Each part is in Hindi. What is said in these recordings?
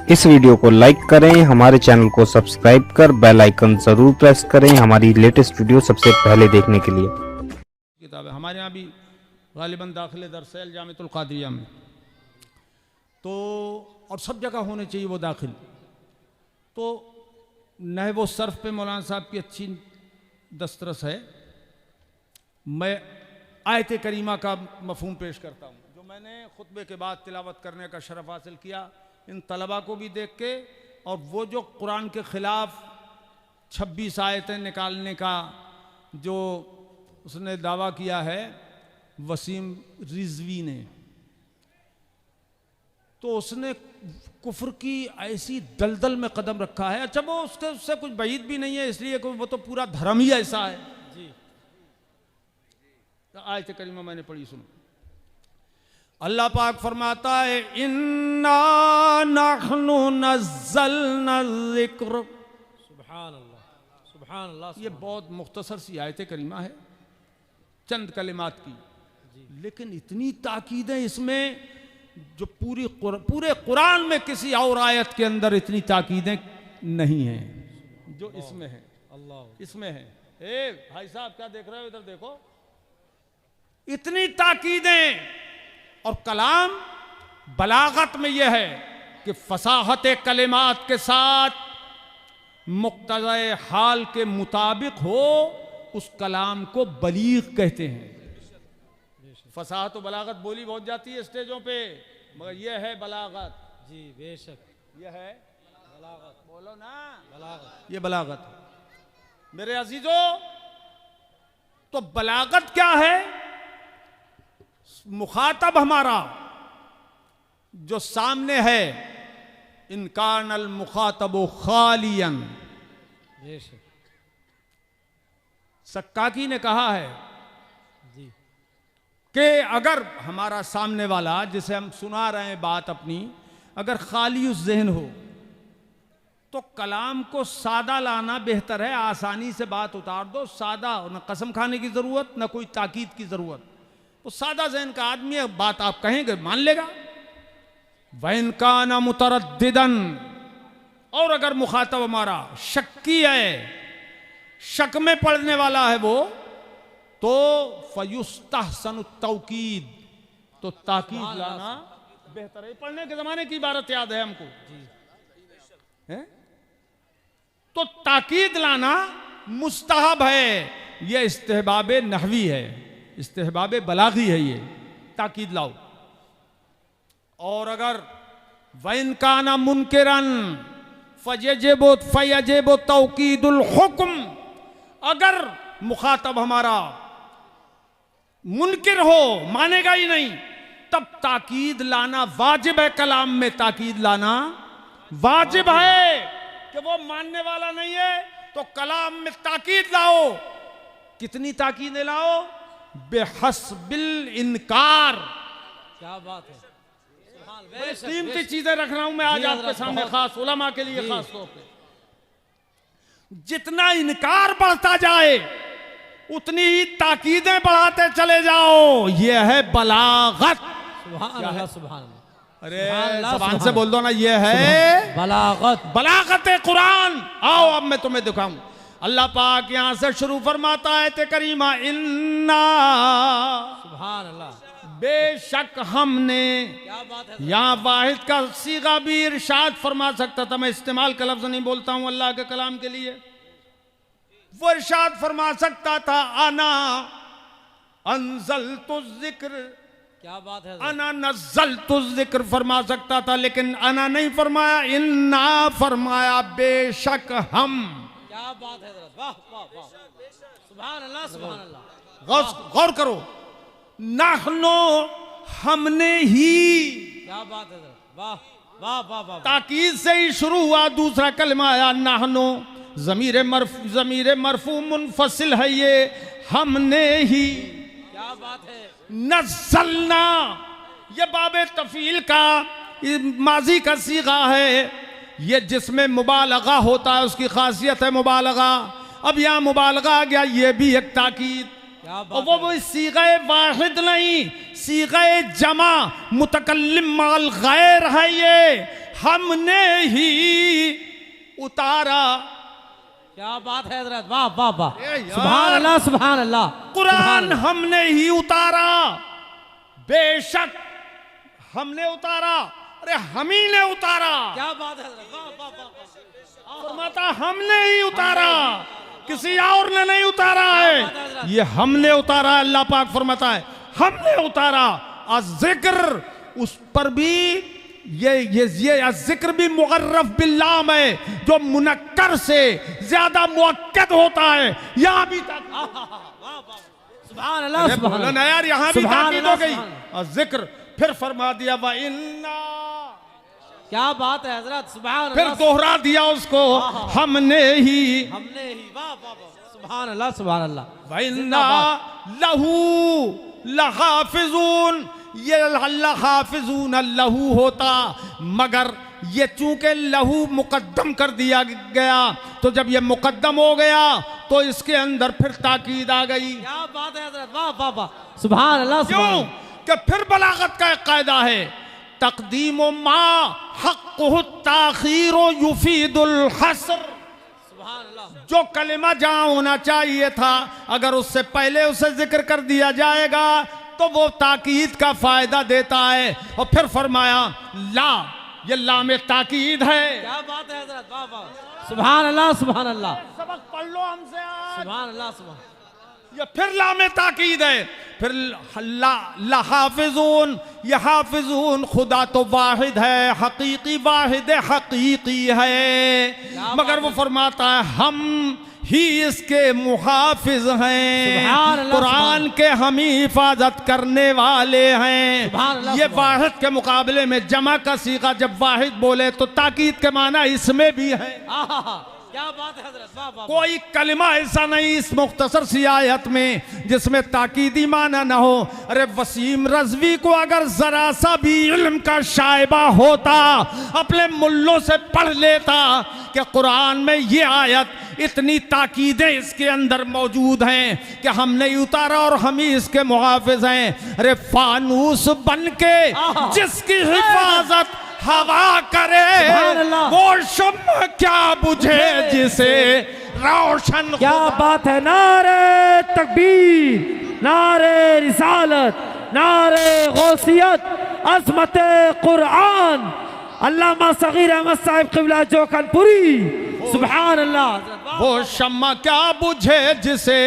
इस वीडियो को लाइक करें, हमारे चैनल को सब्सक्राइब कर बेल आइकन जरूर प्रेस करें हमारी लेटेस्ट वीडियो सबसे पहले देखने के लिए। किताब है हमारे यहाँ भी गालिबन दाखिले दरसेल जामिअतुल कादिरिया में, तो और सब जगह होने चाहिए वो दाखिल। तो नहव सर्फ पे मौलाना साहब की अच्छी दस्तरस है। मैं आयत करीमा का मफहूम पेश करता हूँ जो मैंने खुतबे के बाद तिलावत करने का शरफ हासिल किया इन तलबा को भी देख के, और वो जो कुरान के ख़िलाफ़ 26 आयतें निकालने का जो उसने दावा किया है वसीम रिजवी ने, तो उसने कुफ्र की ऐसी दलदल में कदम रखा है। अच्छा वो उससे कुछ बईद भी नहीं है, इसलिए कि वो तो पूरा धर्म ही ऐसा है जी। आयत करीमा मैंने पढ़ी, सुनो। अल्लाह पाक फरमाता है इन्ना नहनु नज़्ज़लना ज़िक्र। सुभान अल्लाह, सुभान अल्लाह। ये बहुत मुख्तसर सी आयत करीमा है, चंद कलिमात की, लेकिन इतनी ताकीदें इसमें जो पूरे कुरान में किसी और आयत के अंदर इतनी ताकीदें नहीं हैं जो इसमें है। अल्लाह इसमें है। ए भाई साहब क्या देख रहे हो, इधर देखो। इतनी ताकीदें, और कलाम बलागत में यह है कि फसाहत कलिमात के साथ मुक्तज़े हाल के मुताबिक हो, उस कलाम को बलीग कहते हैं। फसाहत व बलागत बोली बहुत जाती है स्टेजों पे, मगर यह है बलागत जी। बेशक यह है बलागत, बोलो ना बलागत, ये बलागत। मेरे अजीजों, तो बलागत क्या है? मुखातब हमारा जो सामने है, इनकान अल मुखातबो खालियन। सक्काकी ने कहा है जी कि अगर हमारा सामने वाला जिसे हम सुना रहे हैं बात अपनी, अगर खाली उस ज़हन हो तो कलाम को सादा लाना बेहतर है। आसानी से बात उतार दो, सादा, न कसम खाने की ज़रूरत न कोई ताकीद की ज़रूरत। तो सादा ज़हन का आदमी है, बात आप कहेंगे मान लेगा। वइन काना मुतरद्दिदन, और अगर मुखातब हमारा शक्की है, शक में पड़ने वाला है वो, तो फयुस्तहसनु तौकीद, तो ताकीद लाना बेहतर है। पढ़ने के ज़माने की इबारत याद है हमको है? तो ताकीद लाना मुस्तहब है, यह इस्तेहबाब नहवी है, इस्तेहबाब बलागी है, ये ताकीद लाओ। और अगर वइन काना मुनकिरन फयजिबु तौकीदुल हुक्म, अगर मुखातब हमारा मुनकिर हो, मानेगा ही नहीं, तब ताकीद लाना वाजिब है। कलाम में ताकीद लाना वाजिब है कि वो मानने वाला नहीं है, तो कलाम में ताकीद लाओ। कितनी ताकीदें लाओ? बेहस्बिल इनकार। क्या बात है, कीमती चीजें रख रहा हूं मैं आज आपके सामने, खास उलमा के लिए खास तौर पे। जितना इनकार बढ़ता जाए उतनी ही ताकीदें बढ़ाते चले जाओ, यह है बलागत। सुभान अल्लाह, सुभान अल्लाह। अरे ज़बान से बोल दो ना, यह है बलागत, बलागत कुरान। आओ अब मैं तुम्हें दिखाऊं। अल्लाह पाक यहां से शुरू फरमाता है ते करीमा, इन्ना, सुभान अल्लाह, बेशक हमने। क्या बात है। यहां वाहिद का सीगा भी इरशाद फरमा सकता था, मैं इस्तेमाल का लफ्ज नहीं बोलता हूं अल्लाह के कलाम के लिए। वो इरशाद फरमा सकता था अना अंज़लतु ज़िक्र। क्या बात है। अना नज़्ज़लतु ज़िक्र फरमा सकता था, लेकिन अना नहीं फरमाया, इन्ना फरमाया, बेशक हम। क्या बात है, वाह वाह वाह, सुभान अल्लाह, सुभान अल्लाह। गौर करो, नाहनो, हमने ही। क्या बात है, वाह वाह वाह वाह। ताकीद से ही शुरू हुआ, दूसरा कलमा आया नाहनो, ज़मीर मरफू मुनफसिल है ये, हमने ही। क्या बात है। नज़्ज़लना, ये बाबे तफ़ील का माजी का सीगा है, ये जिसमें मुबालगा होता है उसकी खासियत है मुबालगा। अब यहाँ मुबालगा आ गया, ये भी एक ताकीद। और वो सीग़े वाहिद नहीं, सीग़े जमा मुतकल्लिम माल गैर है। ये हमने ही उतारा। क्या बात है हजरत, वाह वाह वाह, अरे यार। सुभान अल्लाह सुभान अल्लाह। कुरान हमने ही उतारा, बेशक हमने उतारा, अरे हम ही ने उतारा। क्या बात है हजरत, वाह वाह वाह। फरमाता हमने ही उतारा, किसी और ने नहीं उतारा है, ये हमने उतारा। अल्लाह पाक फरमाता है हमने उतारा। जिक्र उस पर भी ये जिक्र भी मुगर्रफ बिल्लाम है, जो मुनक्कर से ज्यादा मुअक्कद होता है। यहाँ भी सुभान अल्लाह सुभान बोलो ना यार, यहाँ भी सुभान ताकीद अल्लाह, हो गई। सुभान। और जिक्र फिर फरमा दिया व इन्ना, क्या बात है हजरत, सुभान फिर अल्लाह। दोहरा दिया उसको, हमने ही हमने ही, वाह वाह वाह, सुभान अल्लाह सुभान अल्लाह। व इन्ना लहू लहाफिजून, ये लहाफिजून लहू होता, मगर ये चूंकि लहू मुकद्दम कर दिया गया, तो जब ये मुकद्दम हो गया तो इसके अंदर फिर ताकीद आ गई। क्या बात है हजरत, वाह वाह वाह, सुभान अल्लाह सुभान क्यों अल्लाह। कि फिर बलागत का एक कायदा है, तकदीम मा हक़्क़ुहु ताख़ीर युफीदुल हस्र। सुभान अल्लाह। जो कलिमा जहां होना चाहिए था, अगर उससे पहले उसे जिक्र कर दिया जाएगा तो वो ताकीद का फायदा देता है। और फिर फरमाया ला, ये ला में ताकीद है। क्या बात है हजरत, वाह वाह, सुभान अल्लाह सुभान अल्लाह। सबक पढ़ लो हमसे आज। सुभान अल्लाह सुभान। ये फिर ला में ताकीद है, फिर ला हाफिजून, ये हाफिजून खुदा तो वाहिद है, हकीकी वाहिद हकीकी है, मगर वो फरमाता है हम ही इसके मुहाफिज हैं, कुरान के हम ही हिफाजत करने वाले हैं। ये वाहिद के मुकाबले में जमा का सीगा जब वाहिद बोले तो ताकीद के माना इसमें भी है। क्या बात है हजरत, वाह वाह। कोई कलिमा ऐसा नहीं इस मुख्तसर सी आयत में जिसमें ताकीदी माना ना हो। अरे वसीम रज़वी को अगर जरा सा भी इल्म का शायबा होता, अपने मुल्लों से पढ़ लेता कि कुरान में ये आयत इतनी ताकीदें इसके अंदर मौजूद हैं कि हमने उतारा और हम ही इसके मुहाफिज हैं। अरे फानूस बन के जिसकी हिफाजत हवा करे, वो शम्म क्या बुझे जिसे रोशन। क्या बात है, नारे तकबीर, नारे रिसालत, नारे गौसियत, अज़मत कुरान, अल्लामा सगीर अहमद साहिब क़िबला जोकनपुरी, सुभान अल्लाह। वो शम्मा क्या बुझे जिसे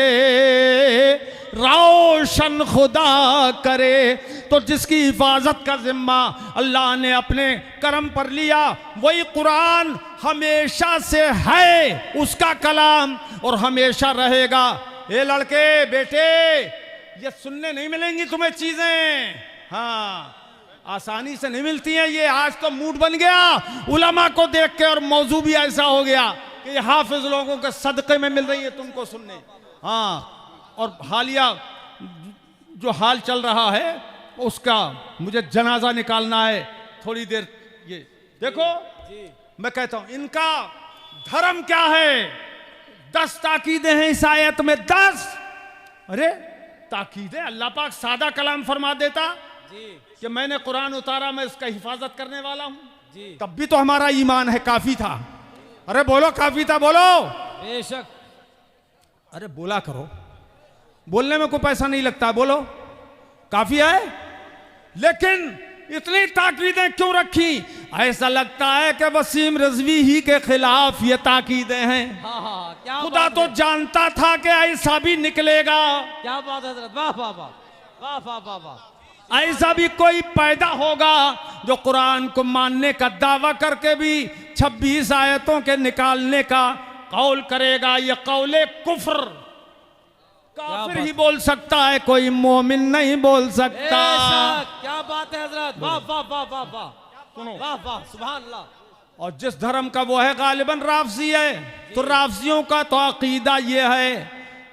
रोशन खुदा करे, तो जिसकी हिफाजत का जिम्मा अल्लाह ने अपने करम पर लिया, वही कुरान हमेशा से है, उसका कलाम, और हमेशा रहेगा। ये लड़के बेटे, ये सुनने नहीं मिलेंगी तुम्हें चीजें, हाँ आसानी से नहीं मिलती हैं। ये आज तो मूड बन गया उलमा को देख के, और मौजू भी ऐसा हो गया कि ये हाफिज लोगों के सदक़े में मिल रही है तुमको सुनने। हाँ, और हालिया जो हाल चल रहा है उसका मुझे जनाजा निकालना है थोड़ी देर। ये देखो मैं कहता हूं इनका धर्म क्या है। 10 ताकीदें हैं इस आयत में, 10। अरे ताकीदें, अल्लाह पाक सादा कलाम फरमा देता कि मैंने कुरान उतारा, मैं इसका हिफाजत करने वाला हूं, तब भी तो हमारा ईमान है काफी था। अरे बोलो काफी था, बोलो बेशक। अरे बोला करो, बोलने में कोई पैसा नहीं लगता, बोलो काफी है। लेकिन इतनी ताकीदें क्यों रखी? ऐसा लगता है कि वसीम रज़वी ही के खिलाफ ये ताकीदें हैं। क्या खुदा तो जानता था कि ऐसा भी निकलेगा। क्या बात है हजरत, वाह वाह वाह, वाह वाह वाह वाह। ऐसा भी कोई पैदा होगा जो कुरान को मानने का दावा करके भी 26 आयतों के निकालने का कौल करेगा। ये कौले कुफ्र काफिर ही बोल सकता है, कोई मोमिन नहीं बोल सकता। क्या बात है हजरत, वाह वाह वाह वाह वाह, सुनो वाह वाह, सुभान अल्लाह। और जिस धर्म का वो है गालिबन राफजी है, तो राफजियों का तो अकीदा ये है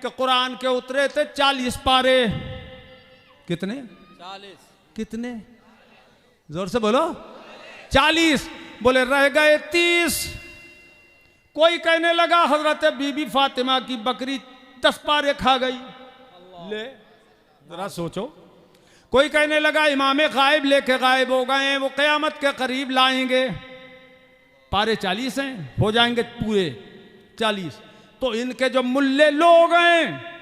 कि कुरान के उतरे थे 40 पारे। कितने? 40। कितने? जोर से बोलो। 40। बोले रह गए 30। कोई कहने लगा हजरत बीबी फातिमा की बकरी 10 पारे खा गई। ले जरा सोचो। कोई कहने लगा इमाम गायब लेके गायब हो गए, वो क़यामत के करीब लाएंगे। पारे 40 हैं, हो जाएंगे पूरे 40। तो इनके जो मुल्ले लोग हैं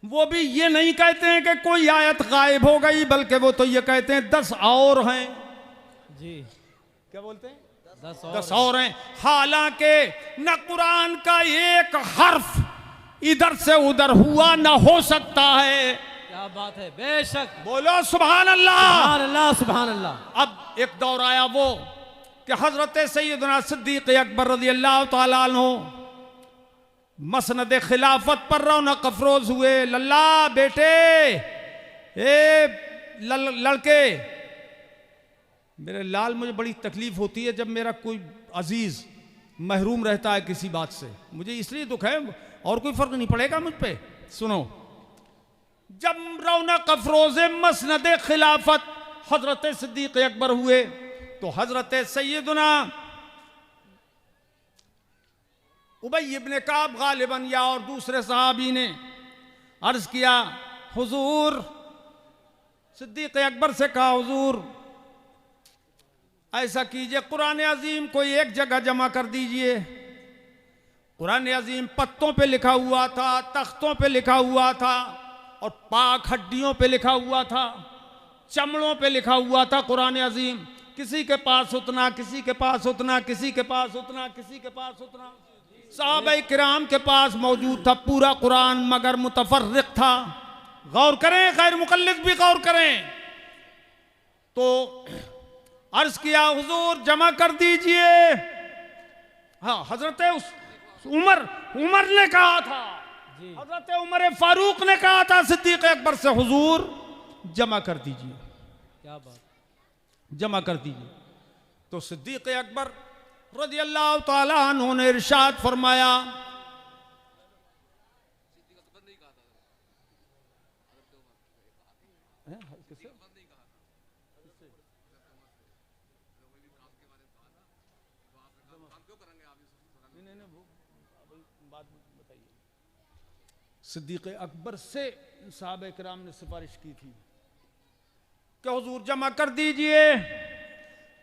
वो भी ये नहीं कहते हैं कि कोई आयत गायब हो गई, बल्कि वो तो ये कहते हैं 10 और हैं। जी क्या बोलते हैं? 10 और हैं। हालांकि न कुरान का एक हर्फ इधर से उधर हुआ न हो सकता है। क्या बात है, बेशक। बोलो सुभान अल्लाह। सुभान अल्लाह, सुभान अल्लाह। अब एक दौर आया वो कि हजरत सैयदना सिद्दीक अकबर रज़ी अल्लाह तआला अन्हु मसनद खिलाफत पर रौनक अफरोज हुए। लल्ला बेटे, लड़के, मेरे लाल, मुझे बड़ी तकलीफ होती है जब मेरा कोई अजीज महरूम रहता है किसी बात से, मुझे इसलिए दुख है, और कोई फर्क नहीं पड़ेगा मुझ पे। सुनो, जब रौनक अफरोज मसनद खिलाफत हजरत सिद्दीक अकबर हुए तो हजरत सैयदना उबई इब्ने काब गालिबन या और दूसरे सहाबी ने अर्ज किया, हुजूर, सिद्दीक अकबर से कहा, हुजूर ऐसा कीजिए, कुरान अजीम कोई एक जगह जमा कर दीजिए। कुरान अजीम पत्तों पे लिखा हुआ था, तख्तों पे लिखा हुआ था, और पाक हड्डियों पे लिखा हुआ था, चमड़ों पे लिखा हुआ था कुरान अजीम। किसी के पास उतना, किसी के पास उतना, किसी के पास उतना, किसी के पास उतना। सहाबा किराम के पास मौजूद था पूरा कुरान, मगर मुतफर्रिक था। गौर करें, गैर मुकल्लिद भी गौर करें। तो अर्ज किया, हुजूर जमा कर दीजिए। हाँ, हजरत उमर ने कहा था, हजरत उमर फारूक ने कहा था सिद्दीक अकबर से, हुजूर जमा कर दीजिए। क्या बात, जमा कर दीजिए। तो सिद्दीक अकबर रज़ी अल्लाह ताला अन्हु ने इरशाद फरमाया, सिद्दीक अकबर से साहबे किराम ने सिफारिश की थी कि हुजूर जमा कर दीजिए।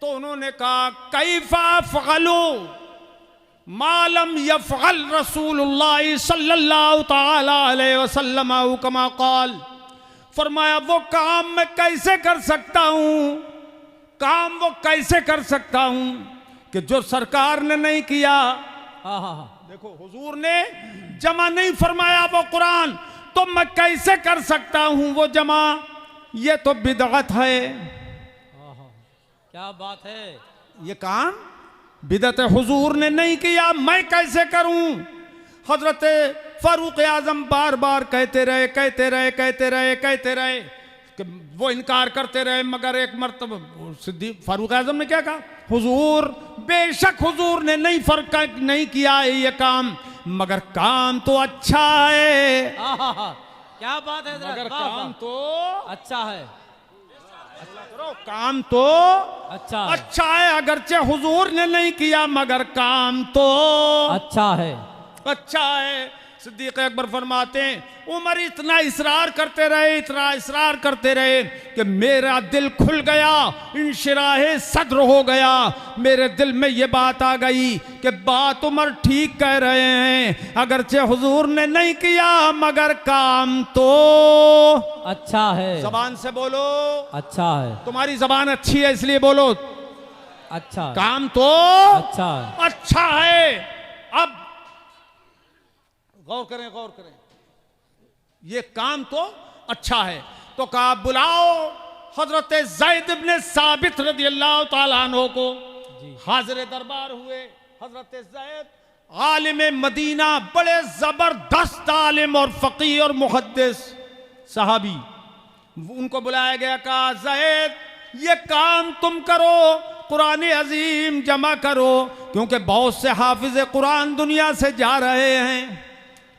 तो उन्होंने कहा, कैफा फअलू मालम यफअल रसूलुल्लाह सल्लल्लाहु तआला अलैहि वसल्लम कमा क़ाल। फरमाया, वो काम मैं कैसे कर सकता हूं, काम वो कैसे कर सकता हूं कि जो सरकार ने नहीं किया। देखो, हुजूर ने जमा नहीं फरमाया वो कुरान, तो मैं कैसे कर सकता हूं वो जमा, ये तो बिदअत है। क्या बात है, ये काम बिदअत हुजूर ने नहीं किया, मैं कैसे करूं। हजरत फारूक आजम बार बार कहते रहे, कहते रहे, कहते रहे, कहते रहे कि वो इनकार करते रहे, मगर एक मर्तबा सिद्दीक फारूक आजम ने क्या कहा, हुजूर बेशक हुजूर ने नहीं किया है ये काम, मगर काम तो अच्छा है। क्या बात है, मगर काम तो अच्छा है, काम तो अच्छा है। अगरचे हुजूर ने नहीं किया, मगर काम तो अच्छा है, अच्छा है। सिद्दीक अकबर फरमाते हैं, उमर इतना इसरार करते रहे, इतना इसरार करते रहे कि मेरा दिल खुल गया, इंशिराहे सद्र हो गया। मेरे दिल में ये बात आ गई कि बात उमर ठीक कह रहे हैं, अगरचे हुजूर ने नहीं किया, मगर काम तो अच्छा है। जबान से बोलो, अच्छा है। तुम्हारी जबान अच्छी है इसलिए बोलो, अच्छा है। काम तो अच्छा है, अच्छा है। अब गौर करें, गौर करें, ये काम तो अच्छा है। तो कहा, बुलाओ हजरत ज़ैद इब्ने साबित रज़ी अल्लाह ताला अन्हु को। हाजिर दरबार हुए हजरत ज़ैद आलिम मदीना, बड़े जबरदस्त आलिम और फकीह और मुहद्दिस सहाबी। उनको बुलाया गया, कहा, ज़ैद ये काम तुम करो, कुरान अजीम जमा करो, क्योंकि बहुत से हाफिज कुरान दुनिया से जा रहे हैं,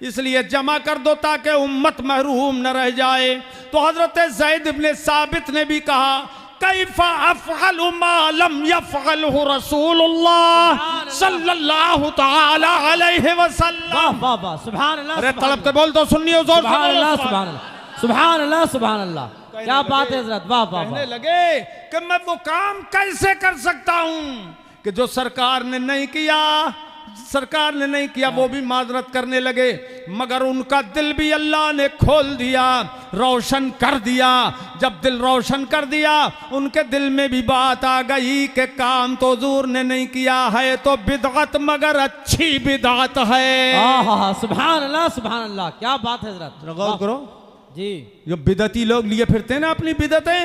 इसलिए जमा कर दो ताकि उम्मत महरूम न रह जाए। तो हजरत ज़ैद इब्ने साबित ने भी कहा, कैफा अफ़अलु मा लम यफ़अलहु रसूलुल्लाह सल्लल्लाहु तआला अलैहि वसल्लम। वाह वाह वाह, सुभान अल्लाह। अरे तड़प के बोल दो, सुन्नियों जोर से सुभान बोलो, अल्लाह, सुभान अल्लाह, सुभान अल्लाह, सुभान अल्लाह। क्या बात है हजरत, वाह वाह। कहने लगे कि मैं वो काम कैसे कर सकता हूं कि जो सरकार ने नहीं किया वो भी माजरत करने लगे, मगर उनका दिल भी अल्लाह ने खोल दिया, रोशन कर दिया। जब दिल रोशन कर दिया, उनके दिल में भी बात आ गई कि काम तो हुजूर ने नहीं किया है तो बिदअत, मगर अच्छी बिदअत है। सुभान अल्लाह, क्या बात है हजरत। गौर करो जी, जो बिदती लोग लिए फिरते हैं ना अपनी बिदतें,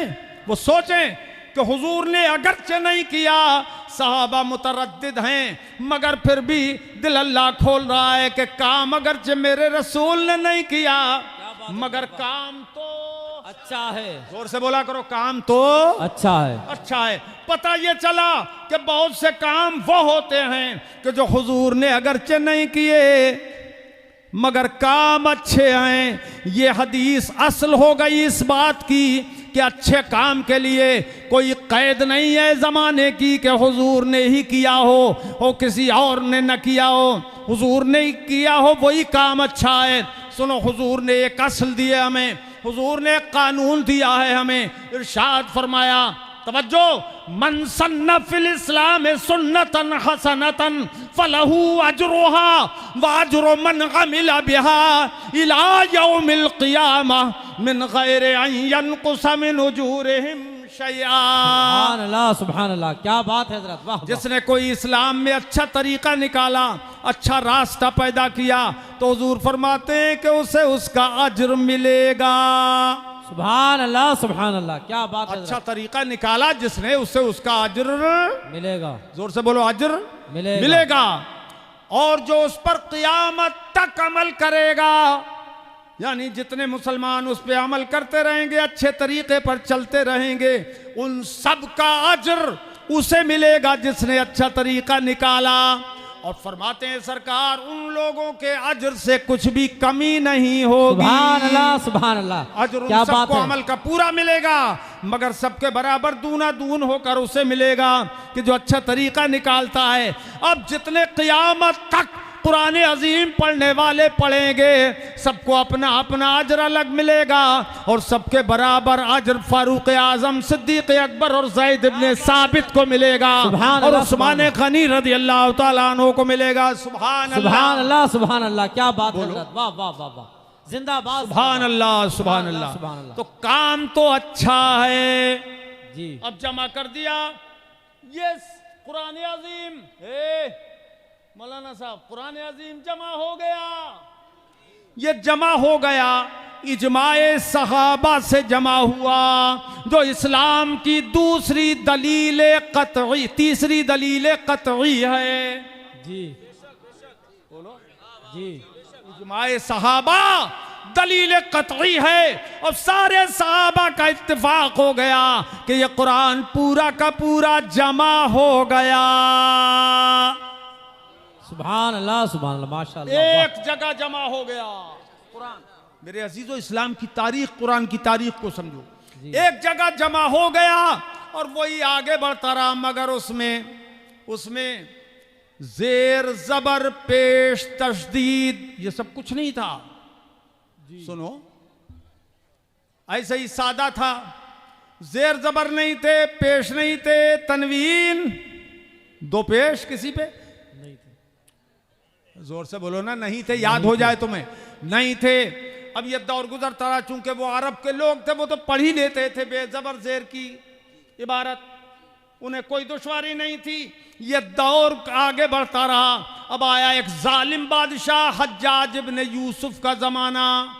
वो सोचें कि हुजूर ने अगरचे नहीं किया, सहाबा मुतरद्दिद हैं, मगर फिर भी दिल अल्लाह खोल रहा है कि काम अगरचे मेरे रसूल ने नहीं किया, मगर काम तो अच्छा है। जोर से बोला करो, काम तो अच्छा है, अच्छा है। पता ये चला कि बहुत से काम वो होते हैं कि जो हुजूर ने अगरचे नहीं किए मगर काम अच्छे हैं। ये हदीस असल हो गई इस बात की कि अच्छे काम के लिए कोई कैद नहीं है ज़माने की कि हुजूर ने ही किया हो किसी और ने न किया हो। हुजूर ने ही किया हो वही काम अच्छा है। सुनो, हुजूर ने एक असल दिया हमें, हुजूर ने एक कानून दिया है हमें। इरशाद फरमाया, तवज्जो, मन सन्ना फिल इस्लाम सुन्नतन हसनतन फलहू अजरुहा व अजरु मन अमिला बिहा इला यौमिल क़ियामह मिन गैरि अन यनकुस मिन उजूरिहिम शैआ। सुभान अल्लाह, क्या बात है हज़रत, वाह। जिसने कोई इस्लाम में अच्छा तरीका निकाला, अच्छा रास्ता पैदा किया, तो हुजूर फरमाते हैं कि उसे उसका अज्र मिलेगा। सुभान अल्लाह, क्या बात है। अच्छा तरीका निकाला जिसने, उससे उसका अज्र मिलेगा। जोर से बोलो, अज्र मिलेगा। और जो उस पर क़यामत तक अमल करेगा, यानी जितने मुसलमान उस पर अमल करते रहेंगे, अच्छे तरीके पर चलते रहेंगे, उन सब का अज्र उसे मिलेगा जिसने अच्छा तरीका निकाला। और फरमाते हैं सरकार, उन लोगों के अज्र से कुछ भी कमी नहीं होगी। सुभान अल्लाह, अज्र उन सबको अमल का पूरा मिलेगा, मगर सबके बराबर दूना दून होकर उसे मिलेगा कि जो अच्छा तरीका निकालता है। अब जितने क़यामत तक कुरान अजीम पढ़ने वाले पढ़ेंगे, सबको अपना अपना अज्र अलग मिलेगा, और सबके बराबर अज्र फारूक आजम, सिद्दीक अकबर और ज़ैद इब्ने साबित को मिलेगा, और उस्मान गनी रज़ी अल्लाह तआला अन्हु को मिलेगा। सुभान अल्लाह, क्या बात है, वाह वाह वाह वाह, जिंदाबाद। सुभान अल्लाह, सुभान अल्लाह। तो काम तो अच्छा है जी। अब जमा कर दिया ये कुरान अजीम, मौलाना साहब, कुरान अजीम जमा हो गया। ये जमा हो गया, इजमाए सहाबा से जमा हुआ, जो इस्लाम की दूसरी दलील कतई, तीसरी दलील कतई है। जी बोलो जी। इजमाए सहाबा दलील कतई है, और सारे सहाबा का इत्तेफाक हो गया कि ये कुरान पूरा का पूरा जमा हो गया। सुभान अल्लाह, माशाअल्लाह। एक जगह जमा हो गया कुरान। मेरे अजीजो, इस्लाम की तारीख, कुरान की तारीख को समझो। एक जगह जमा हो गया और वही आगे बढ़ता रहा, मगर उसमें जेर जबर पेश तशदीद ये सब कुछ नहीं था। सुनो, ऐसे ही सादा था, जेर जबर नहीं थे, पेश नहीं थे, तनवीन दो पेश किसी पे नहीं थे। जोर से बोलो ना, नहीं थे, याद हो जाए तुम्हें, नहीं थे। अब ये दौर गुजरता रहा, चूंकि वो अरब के लोग थे, वो तो पढ़ ही लेते थे बेजबर जेर की इबारत, उन्हें कोई दुश्वारी नहीं थी। ये दौर आगे बढ़ता रहा। अब आया एक जालिम बादशाह हज्जाज इब्ने यूसुफ का जमाना।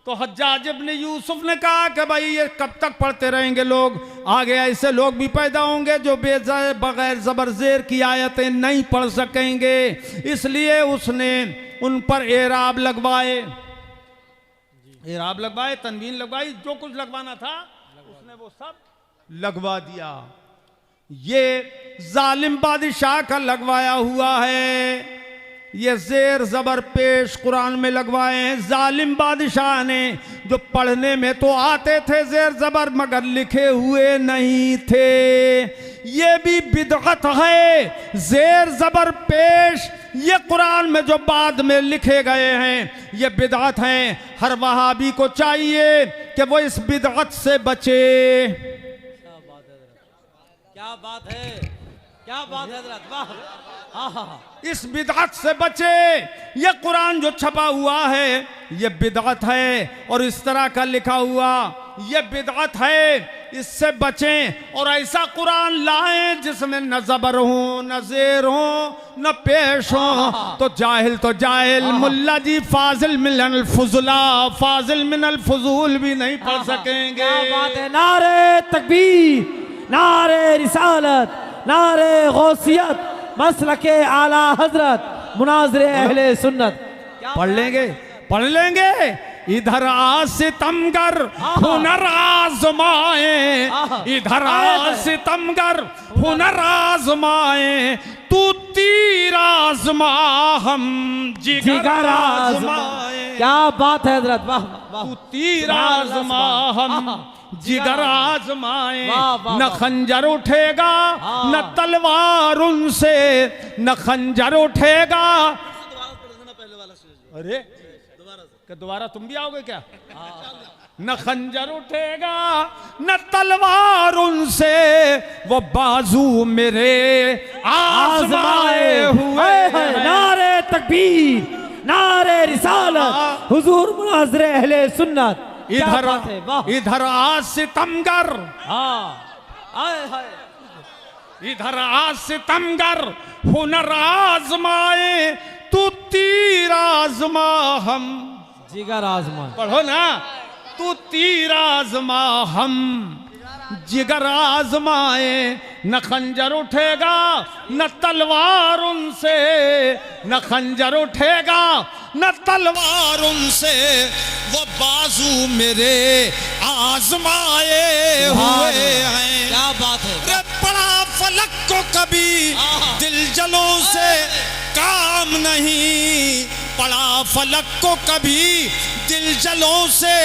तो हज्जाज इब्ने यूसुफ ने कहा कि भाई ये कब तक पढ़ते रहेंगे लोग, आगे ऐसे लोग भी पैदा होंगे जो बगैर जबर जेर की आयतें नहीं पढ़ सकेंगे। इसलिए उसने उन पर एराब लगवाए, तनवीन लगवाई, जो कुछ लगवाना था उसने वो सब लगवा दिया। ये जालिम बादशाह का लगवाया हुआ है। ये जेर जबर पेश कुरान में लगवाए हैं जालिम बादशाह ने, जो पढ़ने में तो आते थे जेर जबर, मगर लिखे हुए नहीं थे। ये भी बिदअत है। जेर जबर पेश ये कुरान में जो बाद में लिखे गए हैं ये बिदअत हैं। हर वहाबी को चाहिए कि वो इस बिदअत से बचे। क्या बात है, क्या बात है हजरत, वाह। आहा, इस बिदअत से बचे। ये कुरान जो छपा हुआ है ये बिदअत है, और इस तरह का लिखा हुआ ये बिदअत है, इससे बचें और ऐसा कुरान लाएं जिसमें न ज़बर हो, न ज़ेर हो, न पेश हो। तो जाहिल मुल्ला जी फाजिल मिनल फुजुला, फाजिल मिनल फुजूल भी नहीं पढ़ सकेंगे। क्या बात है। नारे तकबीर, नारे रिसालत, नारे गौसियत, मसलके आला हजरत, मुनाज़िरे अहले सुन्नत। पढ़ लेंगे। इधर आ सितमगर हुनर आज़माए, इधर आ सितमगर हुनर आज़माए, तू तीर आज़मा हम जिगर आज़माए। क्या बात है हजरत, वाह वाह। तू तीर आज़मा हम जिगर आज़माए। वाह, न खंजर उठेगा न तलवार उनसे, न खंजर उठेगा। अरे दोबारा तुम भी आओगे क्या? न खंजर उठेगा न तलवार उनसे, वो बाजू मेरे आज़माए हुए हैं। नारे तकबीर, नारे रिसालत, हुजूर मुनाज़िरे अहले सुन्नत। इधर आ सितमगर, इधर आ सितमगर हुनर आज़माए, तू तीर आज़मा हम जिगर आज़मा। पढ़ो ना, तू तीर आज़मा हम जिगर आज़माए। न खंजर उठेगा न तलवार उनसे, न खंजर उठेगा न तलवार उनसे, वो बाजू मेरे आज़माए हुए हैं। क्या बात है। रे पड़ा फलक को कभी दिल जलों से काम नहीं, पड़ा फलक को कभी दिल जलों से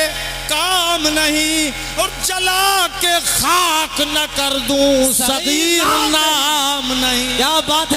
काम नहीं, और जला के खाक न कर दूं सगीर नाम नहीं। क्या बात है।